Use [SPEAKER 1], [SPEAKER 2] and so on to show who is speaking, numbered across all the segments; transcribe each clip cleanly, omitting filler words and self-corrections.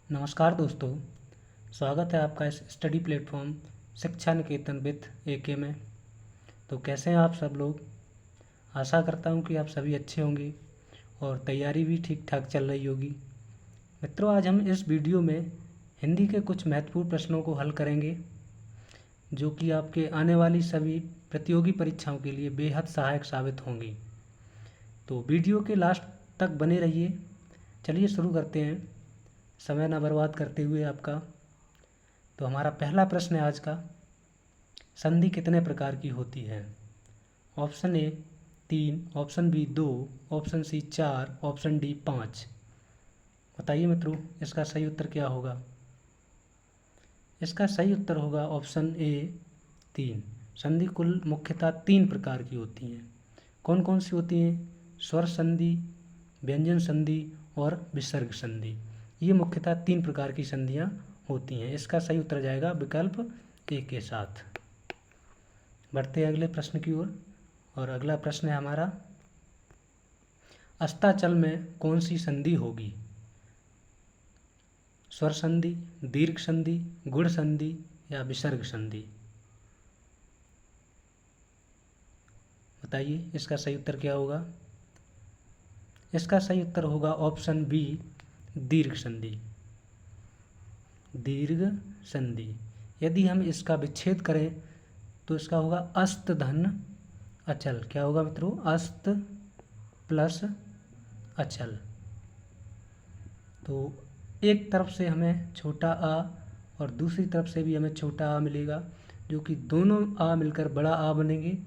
[SPEAKER 1] नमस्कार दोस्तों, स्वागत है आपका इस स्टडी प्लेटफॉर्म शिक्षा निकेतन विथ AK में। तो कैसे हैं आप सब लोग। आशा करता हूं कि आप सभी अच्छे होंगे और तैयारी भी ठीक ठाक चल रही होगी। मित्रों, आज हम इस वीडियो में हिंदी के कुछ महत्वपूर्ण प्रश्नों को हल करेंगे जो कि आपके आने वाली सभी प्रतियोगी परीक्षाओं के लिए बेहद सहायक साबित होंगी। तो वीडियो के लास्ट तक बने रहिए। चलिए शुरू करते हैं समय न बर्बाद करते हुए आपका। तो हमारा पहला प्रश्न है आज का, संधि कितने प्रकार की होती है। Option A 3, option B 2, option C 4, option D 5। बताइए मित्रों, इसका सही उत्तर क्या होगा। इसका सही उत्तर होगा ऑप्शन ए 3। संधि कुल मुख्यतः 3 प्रकार की होती हैं। कौन कौन सी होती हैं। स्वर संधि, व्यंजन संधि और विसर्ग संधि। ये मुख्यतः 3 प्रकार की संधियां होती हैं। इसका सही उत्तर जाएगा विकल्प ए के साथ। बढ़ते हैं अगले प्रश्न की ओर। और अगला प्रश्न है हमारा, अस्ताचल में कौन सी संधि होगी। स्वर संधि, दीर्घ संधि, गुण संधि या विसर्ग संधि। बताइए इसका सही उत्तर क्या होगा। इसका सही उत्तर होगा ऑप्शन बी, दीर्घ संधि। दीर्घ संधि। यदि हम इसका विच्छेद करें तो इसका होगा अस्त धन अचल। क्या होगा मित्रों, अस्त प्लस अचल। तो एक तरफ से हमें छोटा आ और दूसरी तरफ से भी हमें छोटा आ मिलेगा, जो कि दोनों आ मिलकर बड़ा आ बनेंगे।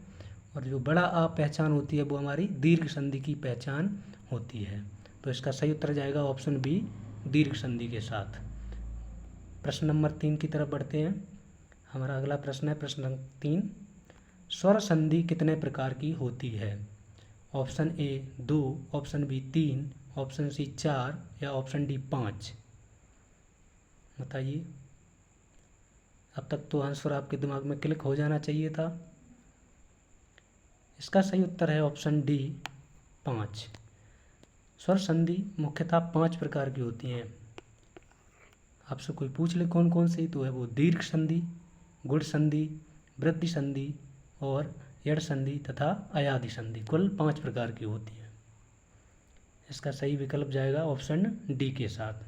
[SPEAKER 1] और जो बड़ा आ पहचान होती है वो हमारी दीर्घ संधि की पहचान होती है। तो इसका सही उत्तर जाएगा ऑप्शन बी, दीर्घ संधि के साथ। प्रश्न नंबर 3 की तरफ बढ़ते हैं। हमारा अगला प्रश्न है प्रश्न नंबर 3, स्वर संधि कितने प्रकार की होती है। Option A 2, option B 3, option C 4 या ऑप्शन डी 5। बताइए। अब तक तो आंसर आपके दिमाग में क्लिक हो जाना चाहिए था। इसका सही उत्तर है ऑप्शन डी 5। स्वर संधि मुख्यतः 5 प्रकार की होती हैं। आपसे कोई पूछ ले कौन कौन सी, तो है वो दीर्घ संधि, गुण संधि, वृद्धि संधि और यड़ संधि तथा अयादि संधि। कुल 5 प्रकार की होती है। इसका सही विकल्प जाएगा ऑप्शन डी के साथ।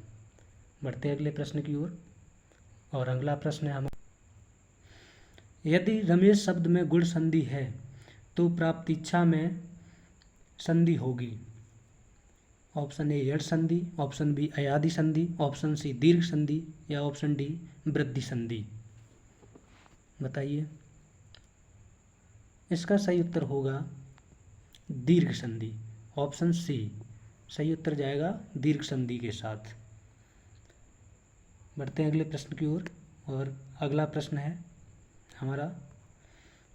[SPEAKER 1] बढ़ते अगले प्रश्न की ओर। और अगला प्रश्न है हमारा, यदि रमेश शब्द में गुण संधि है तो प्राप्तीच्छा में संधि होगी। ऑप्शन ए यड़ संधि, ऑप्शन बी अयादि संधि, ऑप्शन सी दीर्घ संधि या ऑप्शन डी वृद्धि संधि। बताइए। इसका सही उत्तर होगा दीर्घ संधि। ऑप्शन सी सही उत्तर जाएगा दीर्घ संधि के साथ। बढ़ते हैं अगले प्रश्न की ओर। और अगला प्रश्न है हमारा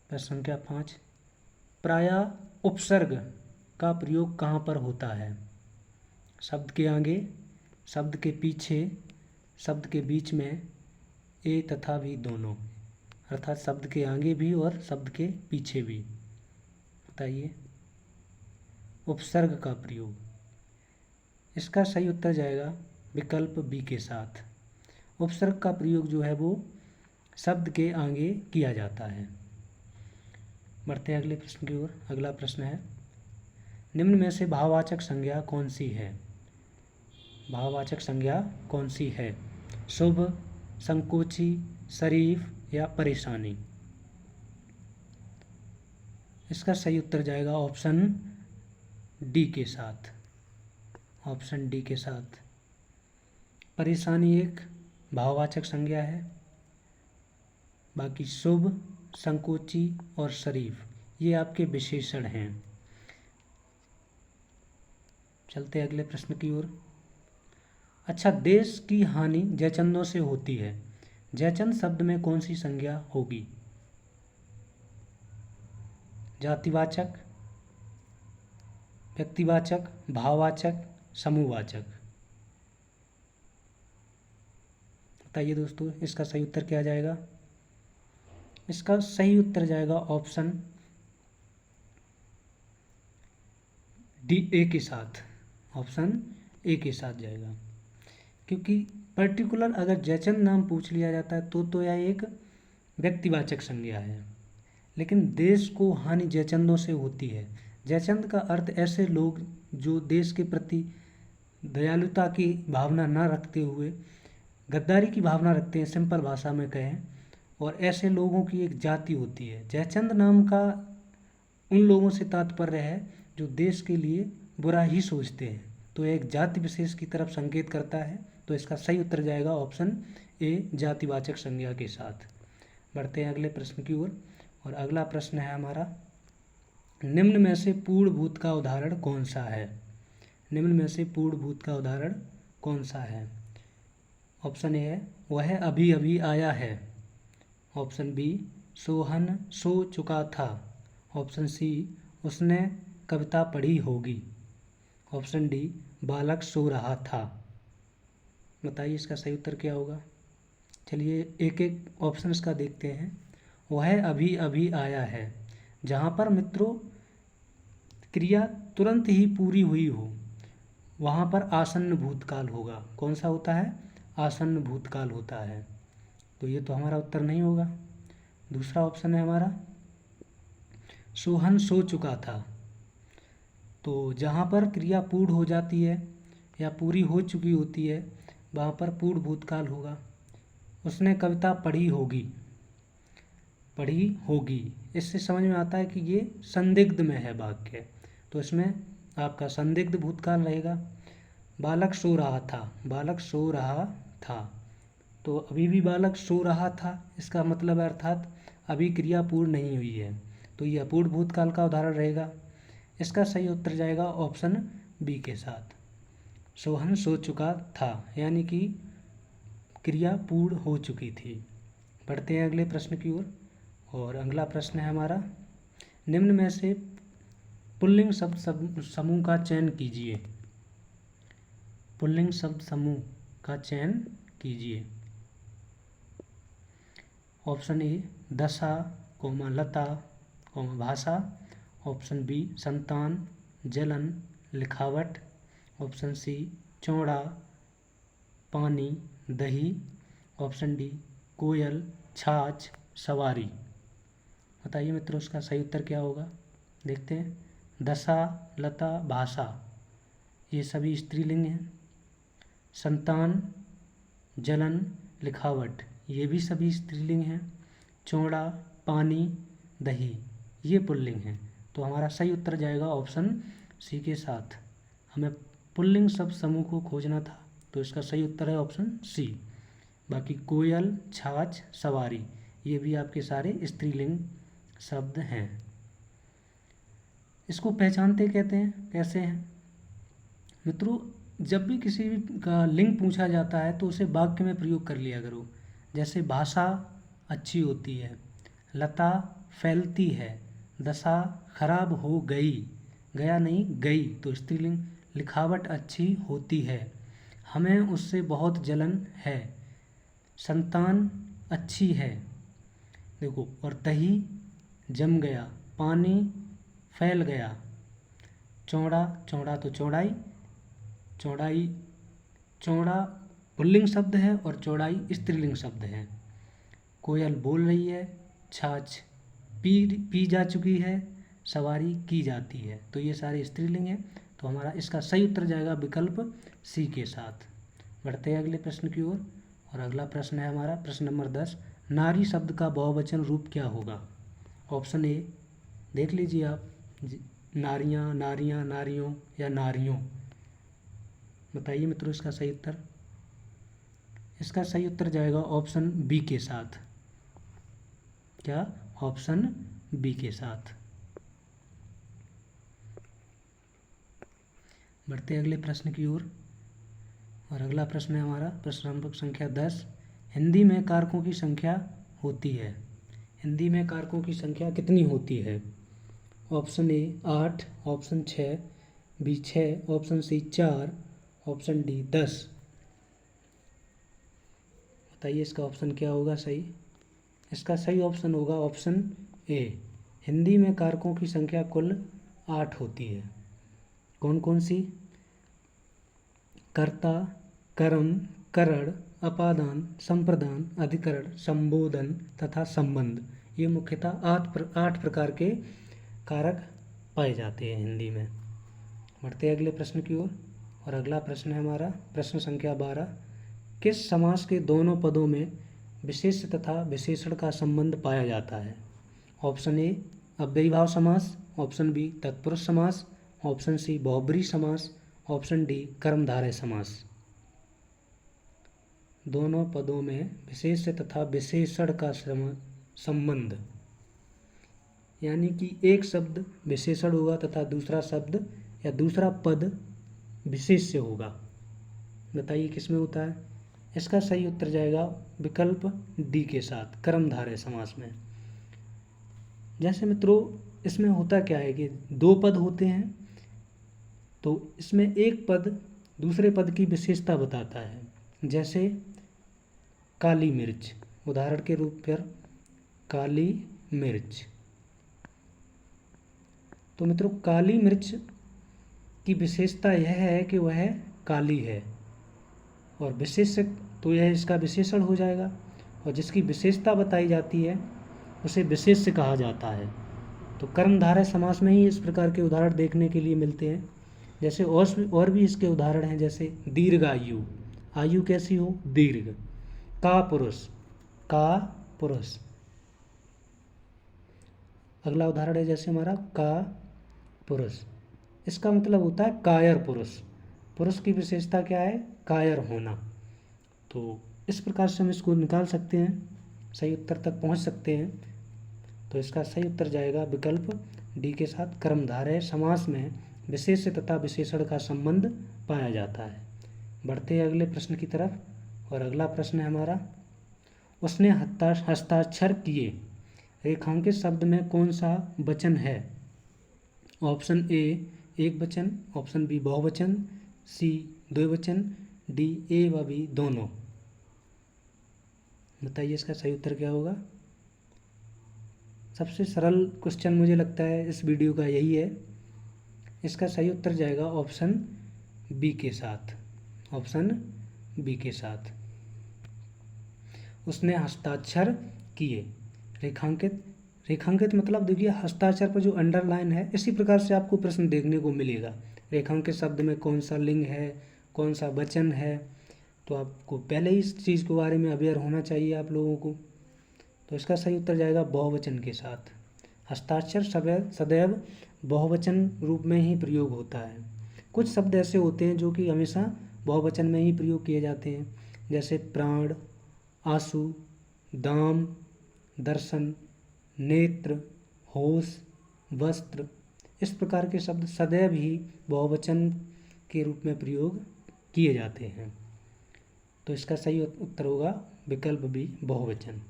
[SPEAKER 1] प्रश्न संख्या 5, प्रायः उपसर्ग का प्रयोग कहाँ पर होता है। शब्द के आगे, शब्द के पीछे, शब्द के बीच में, ए तथा भी दोनों। अर्थात शब्द के आगे भी और शब्द के पीछे भी। बताइए उपसर्ग का प्रयोग। इसका सही उत्तर जाएगा विकल्प बी के साथ। उपसर्ग का प्रयोग जो है वो शब्द के आगे किया जाता है। बढ़ते हैं अगले प्रश्न की ओर। अगला प्रश्न है, निम्न में से भाववाचक संज्ञा कौन सी है। भाववाचक संज्ञा कौन सी है। शुभ, संकोची, शरीफ या परेशानी। इसका सही उत्तर जाएगा ऑप्शन डी के साथ। ऑप्शन डी के साथ। परेशानी एक भाववाचक संज्ञा है। बाकी शुभ, संकोची और शरीफ ये आपके विशेषण हैं। चलते अगले प्रश्न की ओर। अच्छा, देश की हानि जयचंदों से होती है। जयचंद शब्द में कौन सी संज्ञा होगी। जातिवाचक, व्यक्तिवाचक, भाववाचक, समूहवाचक। बताइए दोस्तों, इसका सही उत्तर क्या जाएगा। इसका सही उत्तर जाएगा ऑप्शन डी ए के साथ। ऑप्शन ए के साथ जाएगा, क्योंकि पर्टिकुलर अगर जयचंद नाम पूछ लिया जाता है तो यह एक व्यक्तिवाचक संज्ञा है, लेकिन देश को हानि जयचंदों से होती है। जयचंद का अर्थ ऐसे लोग जो देश के प्रति दयालुता की भावना न रखते हुए गद्दारी की भावना रखते हैं, सिंपल भाषा में कहें, और ऐसे लोगों की एक जाति होती है। जयचंद नाम का उन लोगों से तात्पर्य है जो देश के लिए बुरा ही सोचते हैं, तो एक जाति विशेष की तरफ संकेत करता है। तो इसका सही उत्तर जाएगा ऑप्शन ए, जातिवाचक संज्ञा के साथ। बढ़ते हैं अगले प्रश्न की ओर, और अगला प्रश्न है हमारा, निम्न में से पूर्ण भूत का उदाहरण कौन सा है? निम्न में से पूर्ण भूत का उदाहरण कौन सा है? ऑप्शन ए है वह अभी अभी आया है। ऑप्शन बी, सोहन सो चुका था। ऑप्शन सी, उसने कविता पढ़ी होगी। ऑप्शन डी, बालक सो रहा था। बताइए इसका सही उत्तर क्या होगा। चलिए एक एक ऑप्शन का देखते हैं। वह अभी अभी आया है, जहाँ पर मित्रों क्रिया तुरंत ही पूरी हुई हो वहाँ पर आसन्न भूतकाल होगा। कौन सा होता है? आसन्न भूतकाल होता है। तो ये तो हमारा उत्तर नहीं होगा। दूसरा ऑप्शन है हमारा, सोहन सो चुका था। तो जहाँ पर क्रिया पूर्ण हो जाती है या पूरी हो चुकी होती है वहाँ पर पूर्ण भूतकाल होगा। उसने कविता पढ़ी होगी, पढ़ी होगी, इससे समझ में आता है कि ये संदिग्ध में है वाक्य, तो इसमें आपका संदिग्ध भूतकाल रहेगा। बालक सो रहा था, बालक सो रहा था, तो अभी भी बालक सो रहा था, इसका मतलब है अर्थात अभी क्रिया पूर्ण नहीं हुई है, तो यह अपूर्ण भूतकाल का उदाहरण रहेगा। इसका सही उत्तर जाएगा ऑप्शन बी के साथ, सोहन सो चुका था, यानी कि क्रिया पूर्ण हो चुकी थी। पढ़ते हैं अगले प्रश्न की ओर, और अगला प्रश्न है हमारा, निम्न में से पुल्लिंग शब्द समूह का चयन कीजिए। पुल्लिंग शब्द समूह का चयन कीजिए। ऑप्शन ए, दशा, लता, भाषा। ऑप्शन बी, संतान, जलन, लिखावट। ऑप्शन सी, चौड़ा, पानी, दही। ऑप्शन डी, कोयल, छाछ, सवारी। बताइए मित्रों इसका सही उत्तर क्या होगा। देखते हैं। दशा, लता, भाषा, ये सभी स्त्रीलिंग हैं। संतान, जलन, लिखावट, ये भी सभी स्त्रीलिंग हैं। चौड़ा, पानी, दही, ये पुल्लिंग हैं। तो हमारा सही उत्तर जाएगा ऑप्शन सी के साथ। हमें पुल्लिंग शब्द समूह को खोजना था, तो इसका सही उत्तर है ऑप्शन सी। बाकी कोयल, छाछ, सवारी, ये भी आपके सारे स्त्रीलिंग शब्द हैं। इसको पहचानते कहते हैं कैसे हैं मित्रों, जब भी किसी भी का लिंग पूछा जाता है तो उसे वाक्य में प्रयोग कर लिया करो। जैसे भाषा अच्छी होती है, लता फैलती है, दशा खराब हो गई, गया नहीं गई, तो स्त्रीलिंग। लिखावट अच्छी होती है, हमें उससे बहुत जलन है। संतान अच्छी है, देखो, और दही जम गया, पानी फैल गया। चौड़ा, चौड़ा तो चौड़ाई, चौड़ाई, चौड़ा पुल्लिंग शब्द है और चौड़ाई स्त्रीलिंग शब्द है। कोयल बोल रही है, छाछ पी जा चुकी है, सवारी की जाती है, तो ये सारे स्त्रीलिंग हैं। तो हमारा इसका सही उत्तर जाएगा विकल्प सी के साथ। बढ़ते हैं अगले प्रश्न की ओर, और अगला प्रश्न है हमारा प्रश्न नंबर 10, नारी शब्द का बहुवचन रूप क्या होगा। ऑप्शन ए, देख लीजिए आप, नारियां, नारियां, नारियों या नारियों। बताइए मित्रों इसका सही उत्तर। इसका सही उत्तर जाएगा ऑप्शन बी के साथ। क्या? ऑप्शन बी के साथ। बढ़ते अगले प्रश्न की ओर, और अगला प्रश्न है हमारा प्रश्न नंबर संख्या 10, हिंदी में कारकों की संख्या होती है। हिंदी में कारकों की संख्या कितनी होती है। Option A 8, option 6, B 6, option C 4, option D 10। बताइए इसका ऑप्शन क्या होगा सही। इसका सही ऑप्शन होगा ऑप्शन ए, हिंदी में कारकों की संख्या कुल 8 होती है। कौन कौन सी? कर्ता, कर्म, करण, अपादान, संप्रदान, अधिकरण, संबोधन तथा संबंध, ये मुख्यतः 8 प्रकार के कारक पाए जाते हैं हिंदी में। बढ़ते हैं अगले प्रश्न की ओर। और अगला प्रश्न है हमारा प्रश्न संख्या 12। किस समास के दोनों पदों में विशेष्य तथा विशेषण का संबंध पाया जाता है? ऑप्शन ए अव्ययीभाव समास, ऑप्शन बी तत्पुरुष समास, ऑप्शन सी बहुब्रीहि समास, ऑप्शन डी कर्मधारय समास। दोनों पदों में विशेष्य तथा विशेषण का संबंध, यानी कि एक शब्द विशेषण होगा तथा दूसरा शब्द या दूसरा पद विशेष्य होगा। बताइए किसमें होता है? इसका सही उत्तर जाएगा विकल्प डी के साथ, कर्मधारय समास में। जैसे मित्रों इसमें होता क्या है कि दो पद होते हैं, तो इसमें एक पद दूसरे पद की विशेषता बताता है। जैसे काली मिर्च, उदाहरण के रूप पर काली मिर्च। तो मित्रों काली मिर्च की विशेषता यह है कि वह काली है, और विशेषक तो यह इसका विशेषण हो जाएगा, और जिसकी विशेषता बताई जाती है उसे विशेष्य कहा जाता है। तो कर्मधारय समास में ही इस प्रकार के उदाहरण देखने के लिए मिलते हैं। जैसे और भी इसके उदाहरण हैं, जैसे दीर्घायु, आयु कैसी हो? दीर्घ। का पुरुष, का पुरुष। अगला उदाहरण है जैसे हमारा का पुरुष, इसका मतलब होता है कायर पुरुष। पुरुष की विशेषता क्या है? कायर होना। तो इस प्रकार से हम इसको निकाल सकते हैं, सही उत्तर तक पहुंच सकते हैं। तो इसका सही उत्तर जाएगा विकल्प डी के साथ, कर्मधारय समास में विशेष्य तथा विशेषण का संबंध पाया जाता है। बढ़ते हैं अगले प्रश्न की तरफ। और अगला प्रश्न है हमारा, उसने हस्ताक्षर किए रेखांकित शब्द में कौन सा वचन है? ऑप्शन ए एक वचन, ऑप्शन बी बहुवचन, सी द्विवचन, डी ए व बी दोनों। बताइए इसका सही उत्तर क्या होगा? सबसे सरल क्वेश्चन मुझे लगता है इस वीडियो का यही है। इसका सही उत्तर जाएगा ऑप्शन बी के साथ, ऑप्शन बी के साथ। उसने हस्ताक्षर किए रेखांकित, रेखांकित मतलब देखिए हस्ताक्षर पर जो अंडरलाइन है, इसी प्रकार से आपको प्रश्न देखने को मिलेगा। रेखांकित शब्द में कौन सा लिंग है, कौन सा वचन है, तो आपको पहले ही इस चीज़ के बारे में अवेयर होना चाहिए आप लोगों को। तो इसका सही उत्तर जाएगा बहुवचन के साथ। हस्ताक्षर सदैव बहुवचन रूप में ही प्रयोग होता है। कुछ शब्द ऐसे होते हैं जो कि हमेशा बहुवचन में ही प्रयोग किए जाते हैं, जैसे प्राण, आंसू, दाम, दर्शन, नेत्र, होश, वस्त्र। इस प्रकार के शब्द सदैव ही बहुवचन के रूप में प्रयोग किए जाते हैं। तो इसका सही उत्तर होगा विकल्प बी बहुवचन।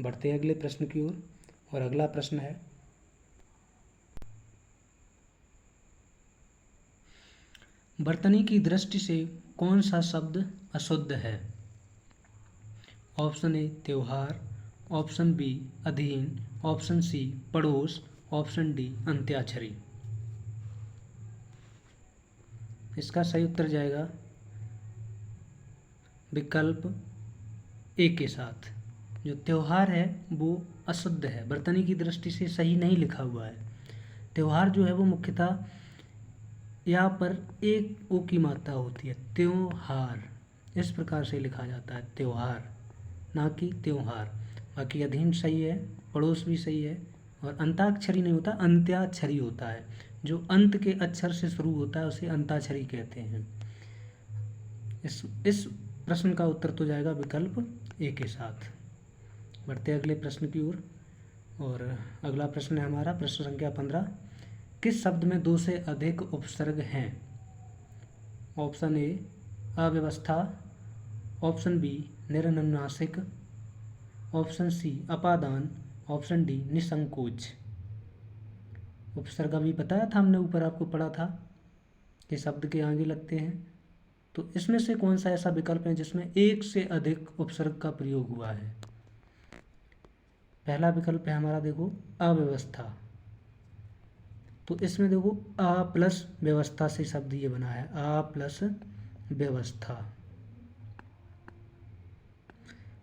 [SPEAKER 1] बढ़ते हैं अगले प्रश्न की ओर। और अगला प्रश्न है, वर्तनी की दृष्टि से कौन सा शब्द अशुद्ध है? ऑप्शन ए त्योहार, ऑप्शन बी अधीन, ऑप्शन सी पड़ोस, ऑप्शन डी अंत्याक्षरी। इसका सही उत्तर जाएगा विकल्प ए के साथ। जो त्योहार है वो अशुद्ध है, वर्तनी की दृष्टि से सही नहीं लिखा हुआ है। त्योहार जो है वो मुख्यतः यहाँ पर एक ओ की मात्रा होती है, त्योहार, इस प्रकार से लिखा जाता है त्योहार, ना कि त्योहार। बाकी अधीन सही है, पड़ोस भी सही है, और अंताक्षरी नहीं होता, अंत्याक्षरी होता है। जो अंत के अक्षर से शुरू होता है उसे अंताक्षरी कहते हैं। इस प्रश्न का उत्तर तो जाएगा विकल्प ए के साथ। बढ़ते अगले प्रश्न की ओर। और अगला प्रश्न है हमारा प्रश्न संख्या 15। किस शब्द में 2 से अधिक उपसर्ग हैं? ऑप्शन ए अव्यवस्था, ऑप्शन बी निरनुनासिक, ऑप्शन सी अपादान, ऑप्शन डी निसंकोच। उपसर्ग अभी बताया था हमने, ऊपर आपको पढ़ा था कि शब्द के आगे लगते हैं। तो इसमें से कौन सा ऐसा विकल्प है जिसमें 1 से अधिक उपसर्ग का प्रयोग हुआ है? पहला विकल्प है हमारा देखो अव्यवस्था। तो इसमें देखो आ प्लस व्यवस्था से शब्द ये बना है, आ प्लस व्यवस्था।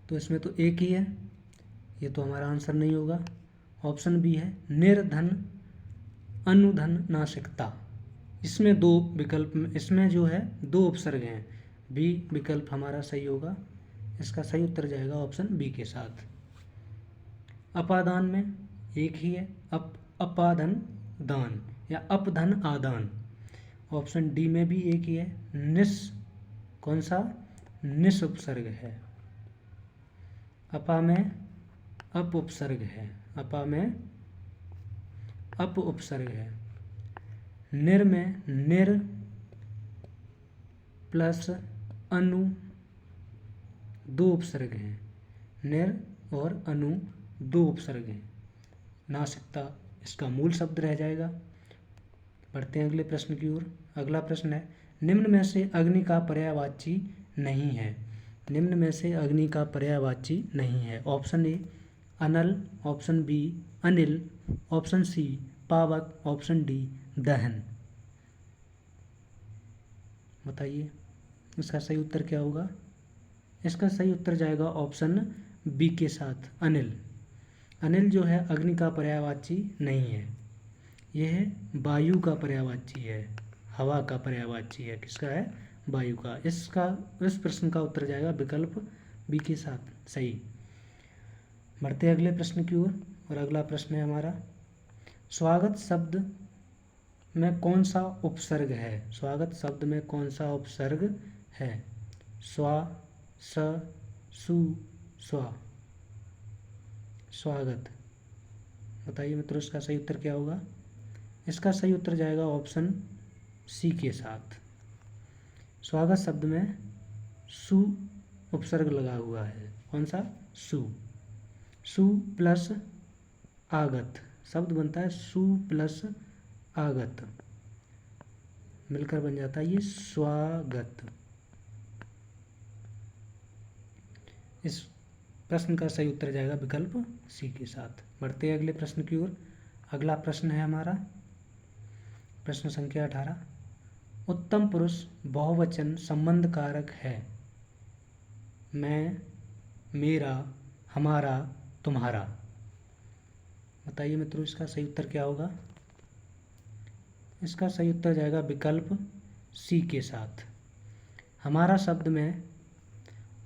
[SPEAKER 1] तो इसमें तो एक ही है, ये तो हमारा आंसर नहीं होगा। ऑप्शन बी है निर्धन अनुधन नासिकता। इसमें दो विकल्प में, इसमें जो है दो उपसर्ग हैं, बी विकल्प हमारा सही होगा। इसका सही उत्तर जाएगा ऑप्शन बी के साथ। अपादान में एक ही है, अपादन दान या अपधन आदान। ऑप्शन डी में भी एक ही है, कौन सा निस उपसर्ग है। अपा में अप उपसर्ग है, अपा में अप उपसर्ग है। निर में निर प्लस अनु दो उपसर्ग हैं, निर और अनु दो उपसर्ग हैं। नासिकता इसका मूल शब्द रह जाएगा। बढ़ते हैं अगले प्रश्न की ओर। अगला प्रश्न है, निम्न में से अग्नि का पर्यायवाची नहीं है। निम्न में से अग्नि का पर्यायवाची नहीं है। ऑप्शन ए अनल, ऑप्शन बी अनिल, ऑप्शन सी पावक, ऑप्शन डी दहन। बताइए इसका सही उत्तर क्या होगा। इसका सही उत्तर जाएगा ऑप्शन बी के साथ, अनिल। अनिल जो है अग्नि का पर्यायवाची नहीं है, यह वायु का पर्यायवाची है, हवा का पर्यायवाची है। किसका है, वायु का। इस प्रश्न का उत्तर जाएगा विकल्प बी के साथ, सही। बढ़ते अगले प्रश्न की ओर। और अगला प्रश्न है हमारा, स्वागत शब्द में कौन सा उपसर्ग है। स्वागत शब्द में कौन सा उपसर्ग है। स्वा, स, सु, स्वा। स्वागत। बताइए मित्रों इसका सही उत्तर क्या होगा। इसका सही उत्तर जाएगा ऑप्शन सी के साथ। स्वागत शब्द में सु उपसर्ग लगा हुआ है। कौन सा, सु। सु प्लस आगत शब्द बनता है, सु प्लस आगत मिलकर बन जाता है ये स्वागत। इस प्रश्न का सही उत्तर जाएगा विकल्प सी के साथ। बढ़ते हैं अगले प्रश्न की ओर। अगला प्रश्न है हमारा प्रश्न संख्या 18, उत्तम पुरुष बहुवचन संबंध कारक है। मैं, मेरा, हमारा, तुम्हारा। बताइए मित्रों इसका सही उत्तर क्या होगा। इसका सही उत्तर जाएगा विकल्प सी के साथ। हमारा शब्द में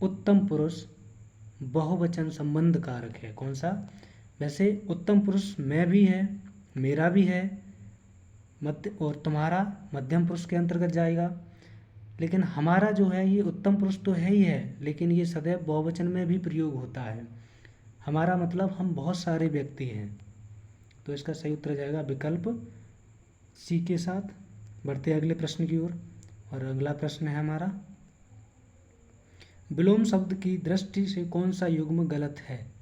[SPEAKER 1] उत्तम पुरुष बहुवचन संबंध कारक है। कौन सा, वैसे उत्तम पुरुष मैं भी है, मेरा भी है, मध्य और तुम्हारा मध्यम पुरुष के अंतर्गत जाएगा। लेकिन हमारा जो है ये उत्तम पुरुष तो है ही है, लेकिन ये सदैव बहुवचन में भी प्रयोग होता है। हमारा मतलब हम बहुत सारे व्यक्ति हैं, तो इसका सही उत्तर जाएगा विकल्प सी के साथ। बढ़ते अगले प्रश्न की ओर। और अगला प्रश्न है हमारा, विलोम शब्द की दृष्टि से कौन सा युग्म गलत है।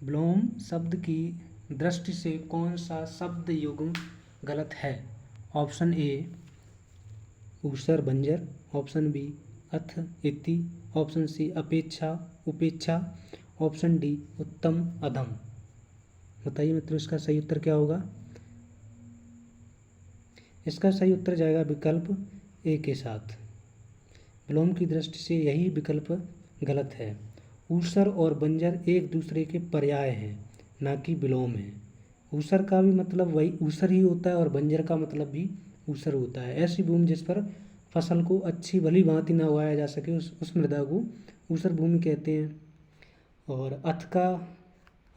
[SPEAKER 1] विलोम शब्द की दृष्टि से कौन सा शब्द युग्म गलत है। ऑप्शन ए ऊसर बंजर, ऑप्शन बी अथ इति, ऑप्शन सी अपेक्षा उपेक्षा, ऑप्शन डी उत्तम अधम। बताइए मित्रों इसका सही उत्तर क्या होगा। इसका सही उत्तर जाएगा विकल्प ए के साथ। विलोम की दृष्टि से यही विकल्प गलत है। ऊसर और बंजर एक दूसरे के पर्याय हैं, ना कि विलोम है। ऊसर का भी मतलब वही ऊसर ही होता है और बंजर का मतलब भी ऊसर होता है। ऐसी भूमि जिस पर फसल को अच्छी भली भांति न उगाया जा सके उस मृदा को ऊसर भूमि कहते हैं। और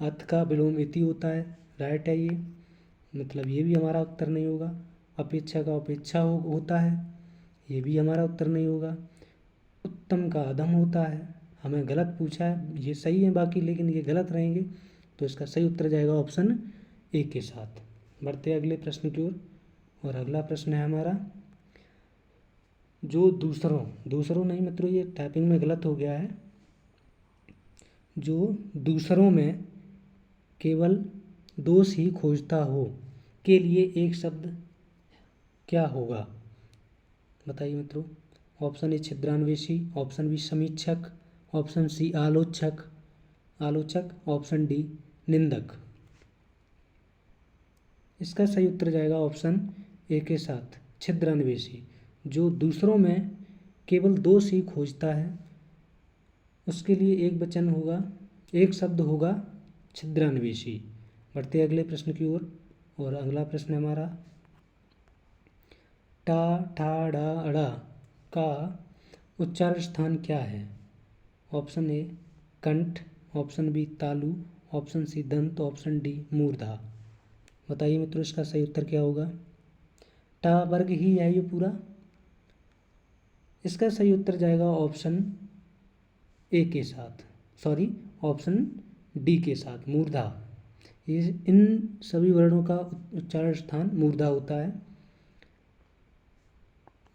[SPEAKER 1] अथ का विलोम इति होता है, राइट है ये, मतलब ये भी हमारा उत्तर नहीं होगा। अपेक्षा का उपेक्षा होता है, ये भी हमारा उत्तर नहीं होगा। उत्तम का अधम होता है, हमें गलत पूछा है, ये सही है बाकी, लेकिन ये गलत रहेंगे, तो इसका सही उत्तर जाएगा ऑप्शन ए के साथ। बढ़ते अगले प्रश्न की ओर। और अगला प्रश्न है हमारा, जो दूसरों नहीं मित्रों ये टाइपिंग में गलत हो गया है। जो दूसरों में केवल दोष ही खोजता हो के लिए एक शब्द क्या होगा। बताइए मित्रों। ऑप्शन ए छिद्रान्वेषी, ऑप्शन बी समीक्षक, ऑप्शन सी आलोचक, ऑप्शन डी निंदक। इसका सही उत्तर जाएगा ऑप्शन ए के साथ, छिद्रान्वेषी। जो दूसरों में केवल दोष ही खोजता है उसके लिए एक वचन होगा, एक शब्द होगा छिद्रान्वेषी। बढ़ते अगले प्रश्न की ओर। और अगला प्रश्न हमारा, टा ठा डा अड़ा का उच्चारण स्थान क्या है? ऑप्शन ए कंठ, ऑप्शन बी तालु, ऑप्शन सी दंत, ऑप्शन डी मूर्धा। बताइए मित्रों इसका सही उत्तर क्या होगा? टा वर्ग ही है ये पूरा। इसका सही उत्तर जाएगा ऑप्शन ए के साथ, सॉरी ऑप्शन डी के साथ, मूर्धा। ये इन सभी वर्णों का उच्चारण स्थान मूर्धा होता है।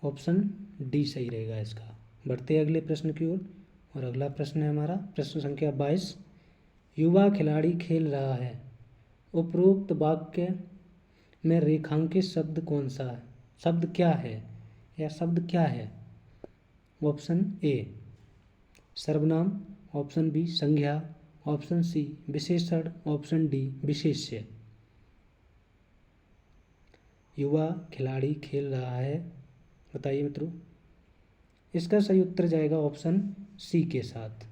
[SPEAKER 1] ऑप्शन डी सही रहेगा इसका। बढ़ते अगले प्रश्न की ओर। और अगला प्रश्न है हमारा प्रश्न संख्या 22। युवा खिलाड़ी खेल रहा है, उपरोक्त वाक्य में रेखांकित शब्द कौन सा है? शब्द क्या है या शब्द क्या है? ऑप्शन ए सर्वनाम, ऑप्शन बी संज्ञा, ऑप्शन सी विशेषण, ऑप्शन डी विशेष्य। युवा खिलाड़ी खेल रहा है, बताइए मित्रों। इसका सही उत्तर जाएगा ऑप्शन सी के साथ,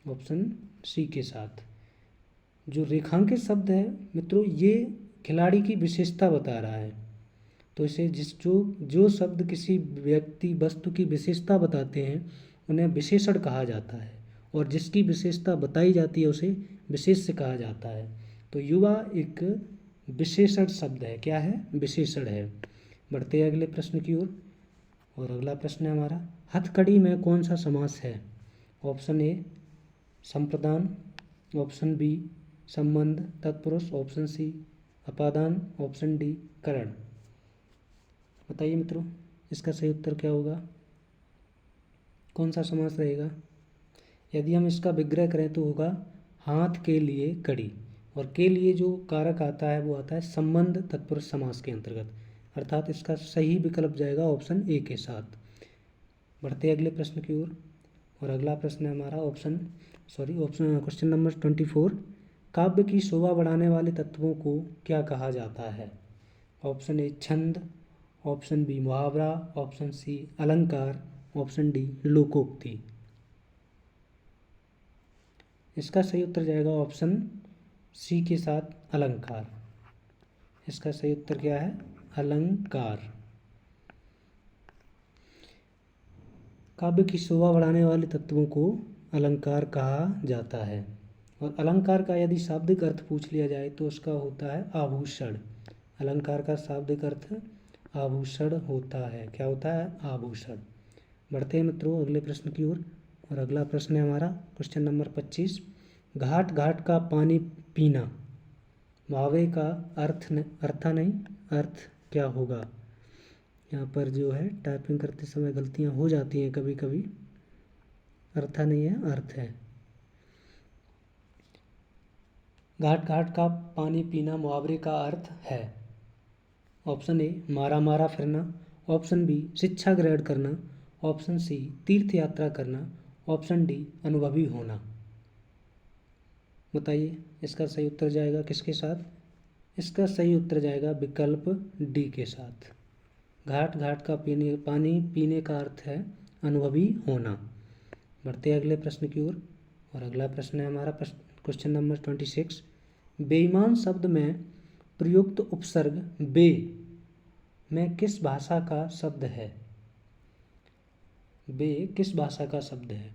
[SPEAKER 1] ऑप्शन सी के साथ। जो रेखांकित शब्द है मित्रों, ये खिलाड़ी की विशेषता बता रहा है। तो इसे जो शब्द किसी व्यक्ति वस्तु की विशेषता बताते हैं उन्हें विशेषण कहा जाता है, और जिसकी विशेषता बताई जाती है उसे विशेष्य कहा जाता है। तो युवा एक विशेषण शब्द है। क्या है? विशेषण है। बढ़ते हैं अगले प्रश्न की ओर। और अगला प्रश्न है हमारा, हथकड़ी में कौन सा समास है? ऑप्शन ए संप्रदान, ऑप्शन बी संबंध तत्पुरुष, ऑप्शन सी अपादान, ऑप्शन डी करण। बताइए मित्रों इसका सही उत्तर क्या होगा? कौन सा समास रहेगा? यदि हम इसका विग्रह करें तो होगा हाथ के लिए कड़ी, और के लिए जो कारक आता है वो आता है संबंध तत्पुरुष समास के अंतर्गत, अर्थात इसका सही विकल्प जाएगा ऑप्शन ए के साथ। बढ़ते अगले प्रश्न की ओर। और अगला प्रश्न है हमारा ऑप्शन क्वेश्चन नंबर 24। काव्य की शोभा बढ़ाने वाले तत्वों को क्या कहा जाता है? ऑप्शन ए छंद, ऑप्शन बी मुहावरा, ऑप्शन सी अलंकार, ऑप्शन डी लोकोक्ति। इसका सही उत्तर जाएगा ऑप्शन सी के साथ अलंकार। इसका सही उत्तर क्या है? अलंकार। काव्य की शोभा बढ़ाने वाले तत्वों को अलंकार कहा जाता है। और अलंकार का यदि शाब्दिक अर्थ पूछ लिया जाए तो उसका होता है आभूषण। अलंकार का शाब्दिक अर्थ आभूषण होता है। क्या होता है? आभूषण। बढ़ते हैं मित्रों अगले प्रश्न की ओर। और अगला प्रश्न है हमारा क्वेश्चन नंबर 25। घाट घाट का पानी पीना, मुहावरे का अर्थ क्या होगा? यहाँ पर जो है टाइपिंग करते समय गलतियाँ हो जाती हैं कभी कभी। अर्था नहीं है, अर्थ है। घाट घाट का पानी पीना मुहावरे का अर्थ है। ऑप्शन ए मारा मारा फिरना, ऑप्शन बी शिक्षा ग्रहण करना, ऑप्शन सी तीर्थ यात्रा करना, ऑप्शन डी अनुभवी होना। बताइए इसका सही उत्तर जाएगा किसके साथ? इसका सही उत्तर जाएगा विकल्प डी के साथ। घाट घाट का पानी पीने का अर्थ है अनुभवी होना। बढ़ते अगले प्रश्न की ओर। और अगला प्रश्न है हमारा क्वेश्चन नंबर 26। बेईमान शब्द में प्रयुक्त उपसर्ग बे में किस भाषा का शब्द है? बे किस भाषा का शब्द है?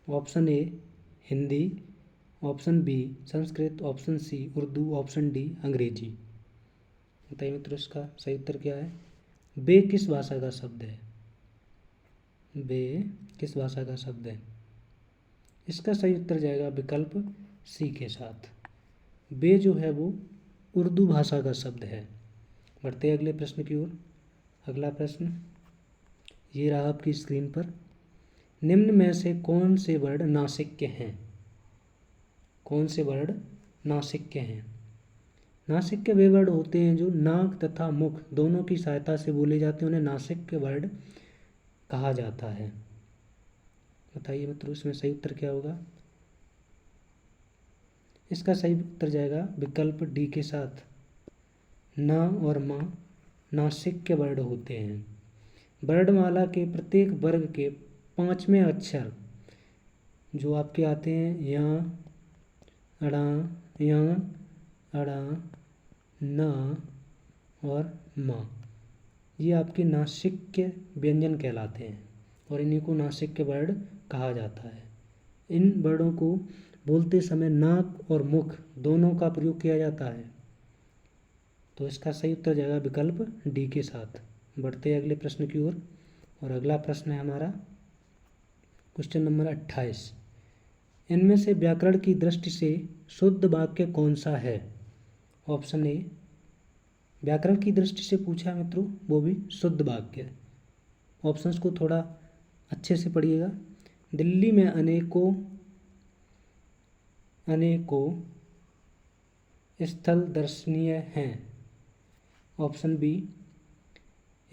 [SPEAKER 1] Option A Hindi, option B Sanskrit, option C Urdu, option D Angrezi. बताइए मित्रों इसका सही उत्तर क्या है? बे किस भाषा का शब्द है? बे किस भाषा का शब्द है? इसका सही उत्तर जाएगा विकल्प सी के साथ। बे जो है वो उर्दू भाषा का शब्द है। बढ़ते अगले प्रश्न की ओर। अगला प्रश्न ये रहा आपकी स्क्रीन पर। निम्न में से कौन से वर्ड नासिक्य हैं? कौन से वर्ड नासिक्य हैं? नासिक्य वे वर्ड होते हैं जो नाक तथा मुख दोनों की सहायता से बोले जाते हैं, उन्हें नासिक्य वर्ड कहा जाता है। बताइए मित्रों इसमें सही उत्तर क्या होगा? इसका सही उत्तर जाएगा विकल्प डी के साथ। ना और माँ नासिक्य वर्ड होते हैं। वर्णमाला के प्रत्येक वर्ग के 5वें अक्षर जो आपके आते हैं या, अड़ा, या, अड़ा, ना और मा, ये आपके नासिक्य व्यंजन कहलाते हैं और इन्हीं को नासिक्य वर्ण कहा जाता है। इन वर्णों को बोलते समय नाक और मुख दोनों का प्रयोग किया जाता है। तो इसका सही उत्तर जाएगा विकल्प डी के साथ। बढ़ते हैं अगले प्रश्न की ओर और अगला प्रश्न है हमारा क्वेश्चन नंबर 28। इनमें से व्याकरण की दृष्टि से शुद्ध वाक्य कौन सा है? ऑप्शन ए, व्याकरण की दृष्टि से पूछा है मित्रों, वो भी शुद्ध वाक्य। ऑप्शंस को थोड़ा अच्छे से पढ़िएगा। दिल्ली में अनेकों स्थल दर्शनीय हैं। ऑप्शन बी,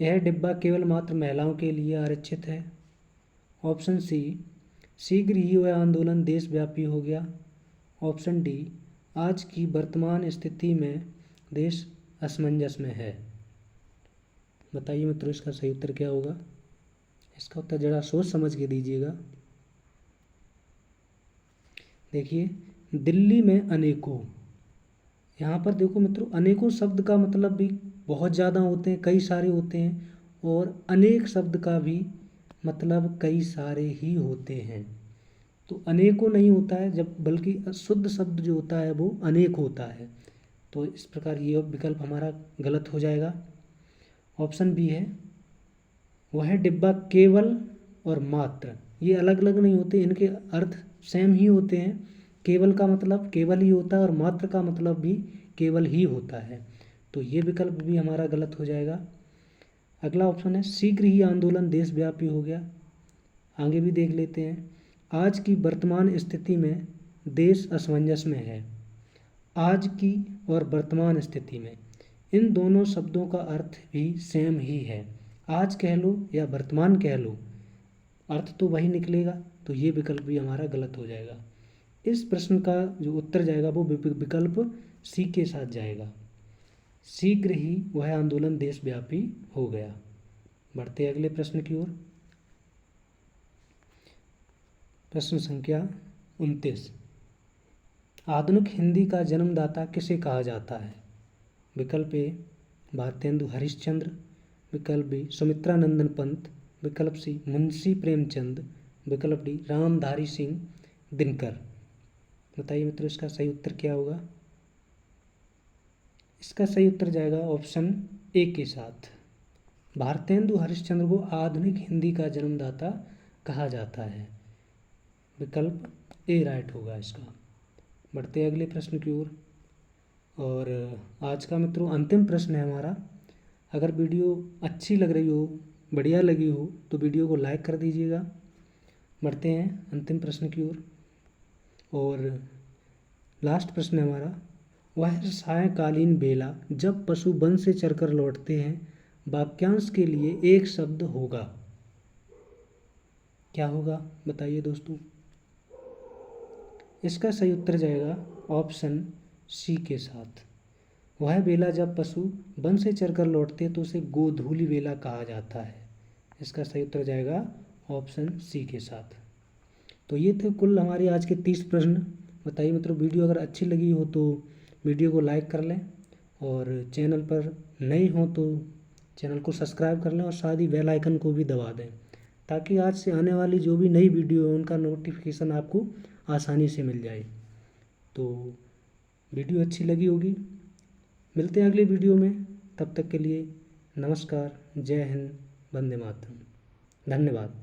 [SPEAKER 1] यह डिब्बा केवल मात्र महिलाओं के लिए आरक्षित है। ऑप्शन सी, शीघ्र ही वह आंदोलन देशव्यापी हो गया। ऑप्शन डी, आज की वर्तमान स्थिति में देश असमंजस में है। बताइए मित्रों इसका सही उत्तर क्या होगा? इसका उत्तर जरा सोच समझ के दीजिएगा। देखिए, दिल्ली में अनेकों, यहाँ पर देखो मित्रों, अनेकों शब्द का मतलब भी बहुत ज़्यादा होते हैं, कई सारे होते हैं, और अनेक शब्द का भी मतलब कई सारे ही होते हैं। तो अनेकों नहीं होता है जब, बल्कि शुद्ध शब्द जो होता है वो अनेक होता है। तो इस प्रकार ये विकल्प हमारा गलत हो जाएगा। ऑप्शन बी है, वह डिब्बा केवल और मात्र, ये अलग अलग नहीं होते, इनके अर्थ सेम ही होते हैं। केवल का मतलब केवल ही होता है और मात्र का मतलब भी केवल ही होता है। तो ये विकल्प भी हमारा गलत हो जाएगा। अगला ऑप्शन है, शीघ्र ही आंदोलन देशव्यापी हो गया। आगे भी देख लेते हैं। आज की वर्तमान स्थिति में देश असमंजस में है। आज की और वर्तमान स्थिति में, इन दोनों शब्दों का अर्थ भी सेम ही है। आज कह लो या वर्तमान कह लो, अर्थ तो वही निकलेगा। तो ये विकल्प भी हमारा गलत हो जाएगा। इस प्रश्न का जो उत्तर जाएगा वो विकल्प सी के साथ जाएगा। शीघ्र ही वह आंदोलन देशव्यापी हो गया। बढ़ते अगले प्रश्न की ओर। प्रश्न संख्या 29। आधुनिक हिंदी का जन्मदाता किसे कहा जाता है? विकल्प ए, भारतेंदु हरिश्चंद्र। विकल्प बी, सुमित्रा नंदन पंत। विकल्प सी, मुंशी प्रेमचंद। विकल्प डी, रामधारी सिंह दिनकर। बताइए मित्रों इसका सही उत्तर क्या होगा? इसका सही उत्तर जाएगा ऑप्शन ए के साथ। भारतेंदु हरिश्चंद्र को आधुनिक हिंदी का जन्मदाता कहा जाता है। विकल्प ए राइट होगा इसका। बढ़ते अगले प्रश्न की ओर और आज का मित्रों अंतिम प्रश्न है हमारा। अगर वीडियो अच्छी लग रही हो, बढ़िया लगी हो, तो वीडियो को लाइक कर दीजिएगा। बढ़ते हैं अंतिम प्रश्न की ओर और लास्ट प्रश्न है हमारा, वह सायंकालीन बेला जब पशु वन से चरकर लौटते हैं, वाक्यांश के लिए एक शब्द होगा। क्या होगा बताइए दोस्तों? इसका सही उत्तर जाएगा ऑप्शन सी के साथ। वह बेला जब पशु वन से चरकर लौटते हैं तो उसे गोधूली बेला कहा जाता है। इसका सही उत्तर जाएगा ऑप्शन सी के साथ। तो ये थे कुल हमारे आज के 30 प्रश्न। बताइए मित्रों, वीडियो अगर अच्छी लगी हो तो वीडियो को लाइक कर लें और चैनल पर नए हो तो चैनल को सब्सक्राइब कर लें और साथ ही बेल आइकन को भी दबा दें, ताकि आज से आने वाली जो भी नई वीडियो है उनका नोटिफिकेशन आपको आसानी से मिल जाए। तो वीडियो अच्छी लगी होगी। मिलते हैं अगले वीडियो में, तब तक के लिए नमस्कार, जय हिंद, वंदे मातरम, धन्यवाद।